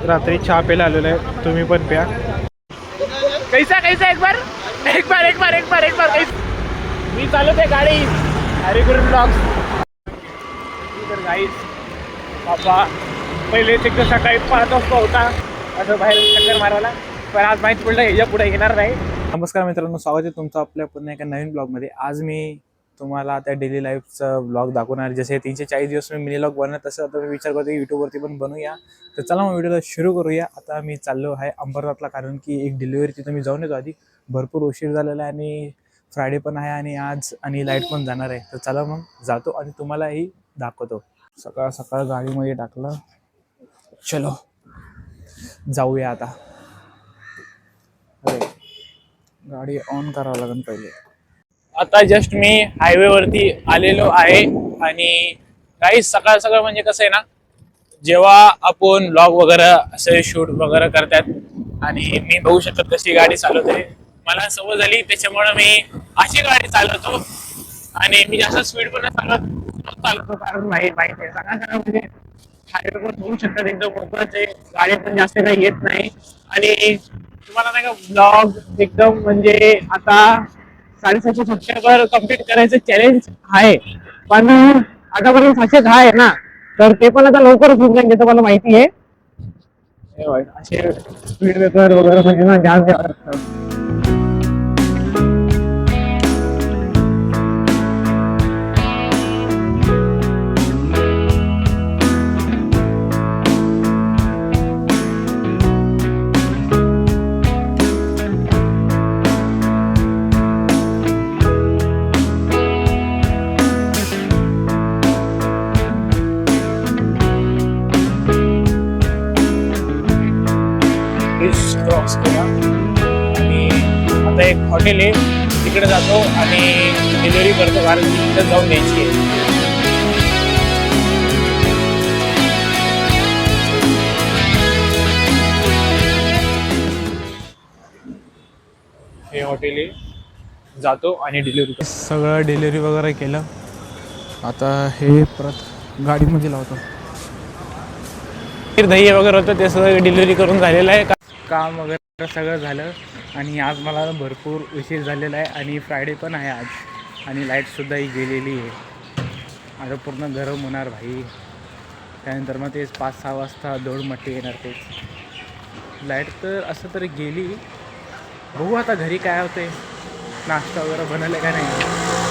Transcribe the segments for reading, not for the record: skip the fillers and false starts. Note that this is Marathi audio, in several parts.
रात्री चहा प्यायला आलेलो आहे, तुम्ही पण प्या. कैसा कैसा एक बार मी चालवत आहे गाडी हरिगुरु ब्लॉग्स. तर गाईस बाबा पहिले तिकडं सकाळी 5 वाजता होता असं बाहेर चक्कर मारायला, पण आज माहीत पडलं ह्याच्या पुढे येणार नाही. नमस्कार मित्रांनो, स्वागत आहे तुमचं आपल्या पुन्हा एका नवीन ब्लॉगमध्ये. आज मी तुम्हाला त्या डेली लाईफचा ब्लॉग दाखवणार. जसे 340 दिवस मी मिनी ब्लॉग बनवत, तसं आता मी विचार करतो यूट्यूबवरती पण बनवूया. तर चला मग व्हिडिओला सुरू करूया. आता मी चाललो आहे अंबरनाथला, कारण की एक डिलिव्हरी तिथं मी जाऊन येतो. आधी भरपूर उशीर झालेला आहे आणि फ्रायडे पण आहे आणि आज आणि लाईट पण जाणार आहे. तर चला मग जातो आणि तुम्हालाही दाखवतो. सकाळ सकाळ गाडीमध्ये टाकलं, चलो जाऊया आता. अरे गाडी ऑन करावं लागेल पहिले. आता जस्ट मी हायवेवरती आलेलो आहे आणि काही सकाळ सकाळ म्हणजे कसं आहे ना, जेव्हा आपण ब्लॉग वगैरे असे शूट वगैरे करतात आणि मी बघू शकतो कशी गाडी चालवते, मला सवय झाली त्याच्यामुळे मी अशी गाडी चालवतो आणि मी जास्त स्पीड पण चालवतो कारण माहिती आहे सकाळ सकाळ म्हणजे हायवे पण बघू शकतात एकदम मोकळच आहे, गाडी पण जास्त काही येत नाही आणि तुम्हाला नाही का ब्लॉग एकदम म्हणजे आता 750 सबस्क्रायबर कम्प्लीट करायचं चॅलेंज आहे, पण आतापर्यंत 706 आहे ना, तर ते पण आता लवकरच होऊन जाईल जसं मला माहिती आहे. असे स्पीड ब्रेकर वगैरे म्हणजे ना जाम द्यावं लागतं. क्रॉस केला आणि आता एक हॉटेल आहे तिकडे जातो आणि डिलिव्हरी करतो, कारण तिकडे जाऊन द्यायची आहे. हे हॉटेल आहे, जातो आणि डिलिव्हरी. सगळं डिलिव्हरी वगैरे केलं, आता हे परत गाडीमध्ये लावतो. दही वगैरे होतं ते सगळं डिलिव्हरी करून झालेलं आहे, काम वगैरे सगळं झालं आणि आज मला भरपूर उशीर झालेला आहे आणि फ्रायडे पण आहे आज आणि लाईटसुद्धा ही गेलेली आहे. आता पूर्ण गरम होणार भाई. त्यानंतर मग तेच 5-6 वाजता दोडमट्टी येणार. तेच लाईट तर असं तरी गेली, बघू आता घरी काय होते, नाश्ता वगैरे बनवलं का नाही,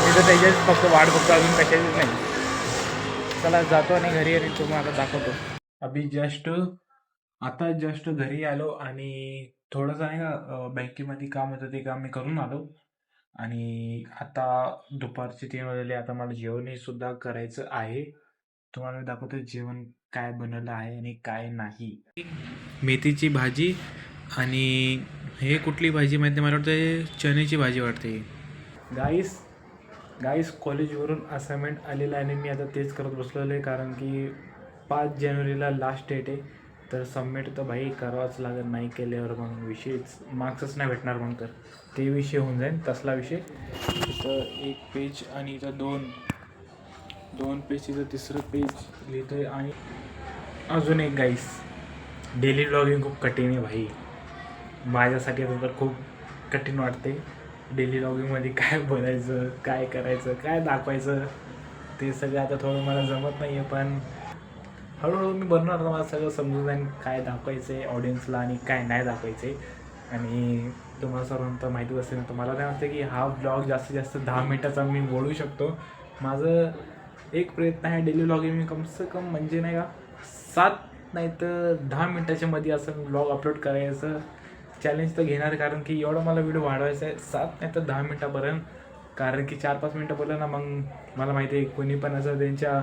मी तर त्याच्याच फक्त वाट बघतो, अजून कशाचीच नाही. चला जातो आणि घरी आणि तुम्हाला दाखवतो. अभि जस्ट घरी आलो आणि थोडंसं नाही का बँकेमध्ये काम होतं, ते काम मी करून आलो आणि आता दुपारचे 3 वाजले. आता मला जेवण सुद्धा करायचं आहे, तुम्हाला दाखवतो जेवण काय बनवलं आहे आणि काय नाही. मेथीची भाजी आणि हे कुठली भाजी माहिती, मला वाटतं चण्याची भाजी वाटते. गाईस कॉलेजवरून असाइनमेंट आलेलं आहे आणि मी आता तेच करत बसलेलो आहे, कारण की 5 जानेवारीला लास्ट डेट आहे. तर सबमिट तर भाई करावंच लागेल, नाही केल्यावर मग विषयच मार्क्सच नाही भेटणार, मग तर ते विषय होऊन जाईल तसला विषय. इथं 1 पेज आणि इथं 2 पेज, इथं 3रं पेज लिहितो आहे. आणि अजून एक गाईस, डेली ब्लॉगिंग खूप कठीण आहे भाई माझ्यासाठी. आता तर खूप कठीण वाटते डेली ब्लॉगिंगमध्ये काय बोलायचं, काय करायचं, काय दाखवायचं, ते सगळं आता थोडं मला जमत नाही आहे, पण हळूहळू मी बनवणार. मला सगळं समजून जाईल काय दाखवायचं आहे ऑडियन्सला आणि काय नाही दाखवायचं आहे. आणि तुम्हाला सर्वांना माहितीच असेल ना, तुम्हाला काय वाटतं की हा ब्लॉग जास्तीत जास्त 10 मिनटाचा मी बोलू शकतो. माझं एक प्रयत्न आहे डेली ब्लॉगिंग मी कमसे कम म्हणजे नाही का 7 नाही तर 10 मिनटाच्या मध्ये असं ब्लॉग अपलोड करायचं चॅलेंज तर घेणार, कारण की एवढं मला व्हिडिओ वाढवायचा आहे 7 नाही तर 10 मिनटापर्यंत. कारण की 4-5 मिनटं बोललं ना, मग मला माहिती आहे कोणी पण असं त्यांच्या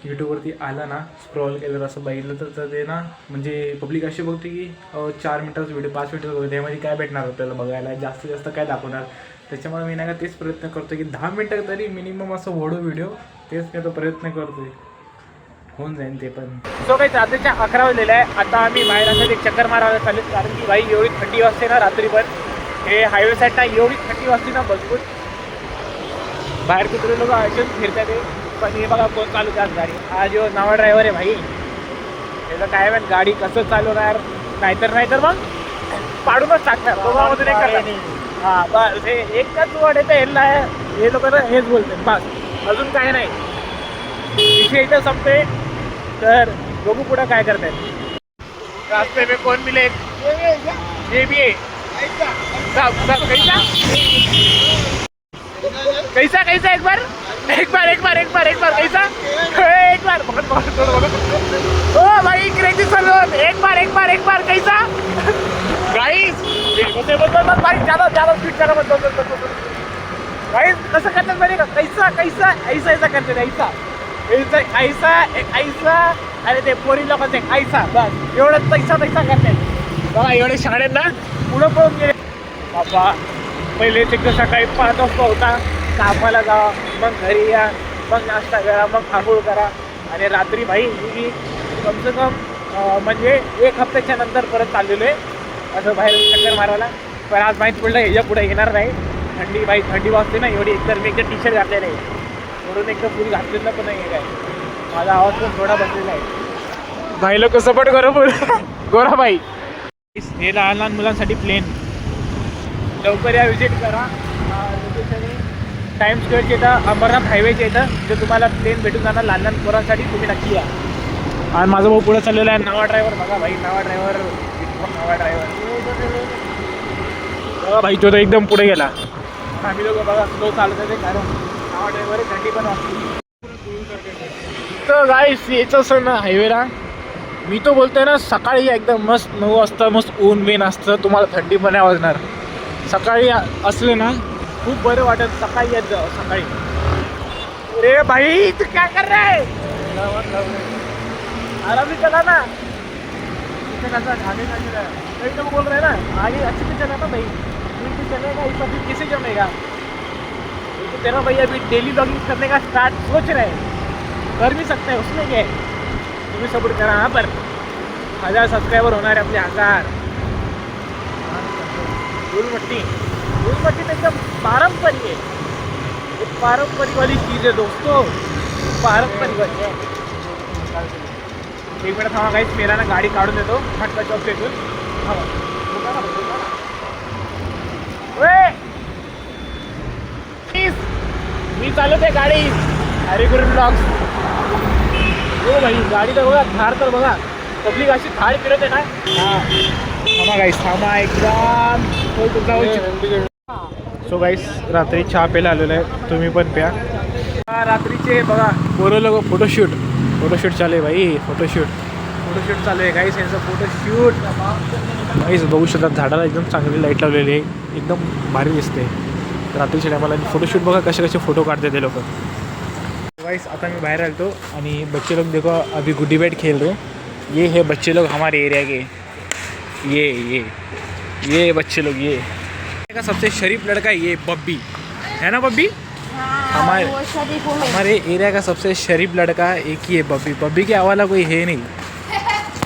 यूट्यूबवरती आला ना, स्क्रॉल केलं असं बघितलं तर ते ना म्हणजे पब्लिक अशी बघते की 4 मिनटाचा व्हिडिओ 5 मिनटाचा व्हिडिओ, त्यामध्ये काय भेटणार आपल्याला बघायला, जास्तीत जास्त काय दाखवणार. त्याच्यामुळे मी नाही का तेच प्रयत्न करतो की 10 मिनटं तरी मिनिमम असं ओढू व्हिडिओ, तेच मी तो प्रयत्न करतो, होऊन जाईल ते पण. सो काही रात्रीच्या 11 वाजलेलं आहे. आता आम्ही बाहेर असं एक चक्कर मारायला चालू, कारण की बाई एवढी थंडी वाजते ना रात्री, पण हे हायवे साईडला एवढी थंडी वाजते ना भरपूर. बाहेर कुठे लोक असेच फिरतात, पण हे बघा कोण चालू त्याच गाडी. हा जो नवा ड्रायव्हर आहे भाई, त्याचं काय माहित गाडी कसं चालवणार, नाहीतर मग पाडूनच टाकणार दोघांमधून एक करणार. हा बस हे एकच वर्ड येतं हेला, हे लोक हेच बोलतात बस, अजून काय नाही. विषय इथं संपते. तर बघू पुढं काय करतायत. रास्ते में कौन मिले, ये भी है. कैसा कैसा एक बार कैसा एक बार ओ भाई क्रेजी सलून एक बार कैसा गाइस भाई ज्यादा स्पीड करा मत गाइस कसं करतात माहिती का, कैसा ऐसा करतात ऐसा अरे ते पोरी लोकांचे ऐसा बस एवढं पैसा करतात बघा. एवढे शाळेत ना पुढं पळून गेले बाबा. पहिले तिकडे सकाळी 5 वाजता होता, कामाला जा, मग घरी या, मग नाश्ता करा, मग आंघोळ करा, आणि रात्री भाई मी कमसे कम म्हणजे 1 हफ्त्याच्या नंतर परत चाललेलो आहे असं बाहेर चक्कर मारायला. पण आज माहीत पडलं ह्याच्या पुढे येणार नाही. थंडी वाजते ना एवढी, एकतर मी एकदा टी-शर्ट घातलेलं आहे, वरून एकदा फुल घातलेलं पण नाही आहे. काय माझा आवाज पण थोडा बसलेला आहे. भाई लोक सपोर्ट करो गोरा भाई. हे लहान मुलांसाठी प्लेन, लवकर या विजिट करा. टाइम स्क्वेअरच्या इथं अंबरनाथ हायवेच्या इथं जे तुम्हाला प्लेन भेटून जाणार लहान पोरांसाठी, तुम्ही नक्की या. आणि माझा भाऊ पुढे चाललेला आहे, नवा ड्रायव्हर बघा भाई, नवा ड्रायव्हर बघा भाई, तो तर एकदम पुढे गेला. आम्ही लोक बघा स्लो चालत आहे, कारण नवा ड्रायव्हर थंडी पण वाजते. तर गाईस यायचं असं ना हायवेला, मी तो बोलतोय ना सकाळी एकदम मस्त 9 वाजता मस्त ऊन बिन असतं, तुम्हाला थंडी पण नाही वाजणार. सकाळी असले ना खूप बरं वाटत, सकाळी येत जाऊ सकाळी. अरे भाई तू क्या कर रहा है, आराम से चला ना. तो बोल रहे ना आगे अच्छे से चला ना भाई, चलेगा इस अभी कैसे जमेगा. तो तेरा भाई अभी डेली ब्लॉगिंग करने का स्टार्ट सोच रहे हैं, कर भी सकते हैं, उसमें क्या है. तुम्ही सपोर्ट करा. हाँ पर 1000 सबस्क्राइबर होणार आहे आपले 1000. धूलमट्टी तो एकदम पारंपरिक है, एक पारंपरिक वाली चीज़ है दोस्तों, पारंपरिक वाली है. एक मिनट थांबा गाईस, मेरा ना गाडी काढून देतो फटका चौक फेकून. मी चालवते गाडी हरिगुरू ब्लॉग्स. हो भाई गाडी तर बघा, थार तर बघा, पब्लिक अशी थार फिरत आहे ना. हां थांबा गाईस, थांबा एकदम. सो गाईस रात्री चहा प्यायला आलेलो आहे, तुम्ही पण प्या. रात्रीचे बघा पोरं लोक फोटोशूट चालू आहे भाई, फोटोशूट चालू आहे गाईस, यांचं फोटोशूट गाईस बघू शकतात. झाडाला एकदम चांगली लाईट लावलेली आहे, एकदम भारी दिसते रात्रीच्या टायमाला. फोटोशूट बघा कसे फोटो काढते ते लोक. गाइस आता मैं बाहर आलतो आणि बच्चे लोग देखो अभी गुड्डी बैट खेल रहे. ये है बच्चे लोग हमारे एरिया के, ये बच्चे लोग. ये का सबसे शरीफ लड़का ये बब्बी है ना, बब्बी. हमारे एरिया का सबसे शरीफ लड़का एक ही है, बब्बी के अवाला कोई है नहीं.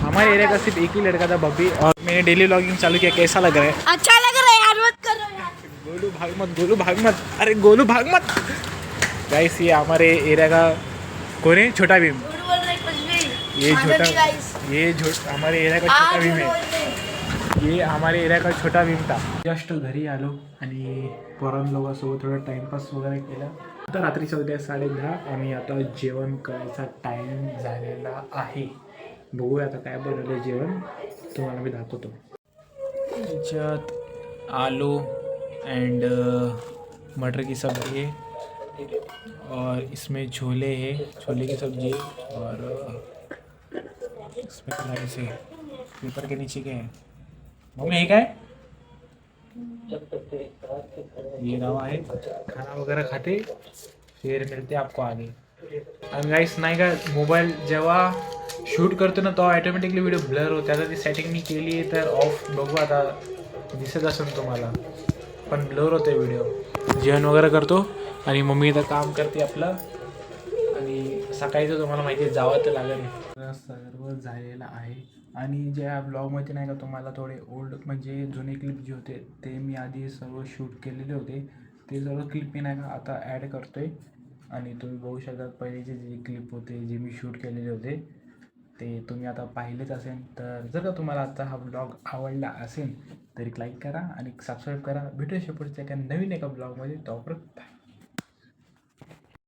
हमारे एरिया का सिर्फ एक ही लड़का था, बब्बी. और मैंने डेली व्लॉगिंग चालू किया. कैसा लग रहा है? अच्छा लग रहा है यार, मत करो यार. गोलू भाग मत, अरे गोलू भाग मत. गाइस ये हमारे एरिया का कौन है, छोटा भीम. हमारे एरिया का छोटा भीम है. ये हमारे एरिया का छोटा भीम था. जस्ट घरी आलो आणि पोरां लोकांसोबत थोडा टाइमपास वगैरे केला. आता रात्रीच्या उद्या 10:30 आणि आता जेवण करायचा टाइम झालेला आहे. बघूया आता काय बनवलं जेवण, तुम्हाला मी दाखवतो. त्याच्यात आलू एंड मटर की सब्जी है, और इसमें छोले है, छोले की सब्जी, और इसमें क्या से पेपर के नीचे क्या है मम्मी, है क्या है? ये रवा है. खाना वगैरह खाते फिर मिलते आपको आगे. आणि गाईस नाही का, मोबाईल जेव्हा शूट करतो ना तो ऑटोमॅटिकली व्हिडिओ ब्लर होते. आता ती सेटिंग मी केली आहे तर ऑफ, बघू आता दिसत असेल तुम्हाला, पण ब्लर होते व्हिडिओ. जेवण वगैरे करतो आणि मम्मी इथं काम करते आपलं. आणि सकाळी तर तुम्हाला माहिती आहे जावं तर लागेल. सर्व झालेलं आहे. आणि ज्या ब्लॉगमध्ये नाही का तुम्हाला थोडे ओल्ड म्हणजे जुने क्लिप जे होते ते मी आधी सर्व शूट केलेले होते, ते सर्व क्लिप मी नाही का आता ॲड करतो आहे. आणि तुम्ही बघू शकता पहिलेचे जे क्लिप होते जे मी शूट केलेले होते ते तुम्ही आता पाहिलेच असेल. तर जर का तुम्हाला आजचा हा ब्लॉग आवडला असेल तर एक लाईक करा आणि सबस्क्राईब करा. भेटूया पुढच्या एका नवीन एका ब्लॉगमध्ये. तोपर्यंत बाय.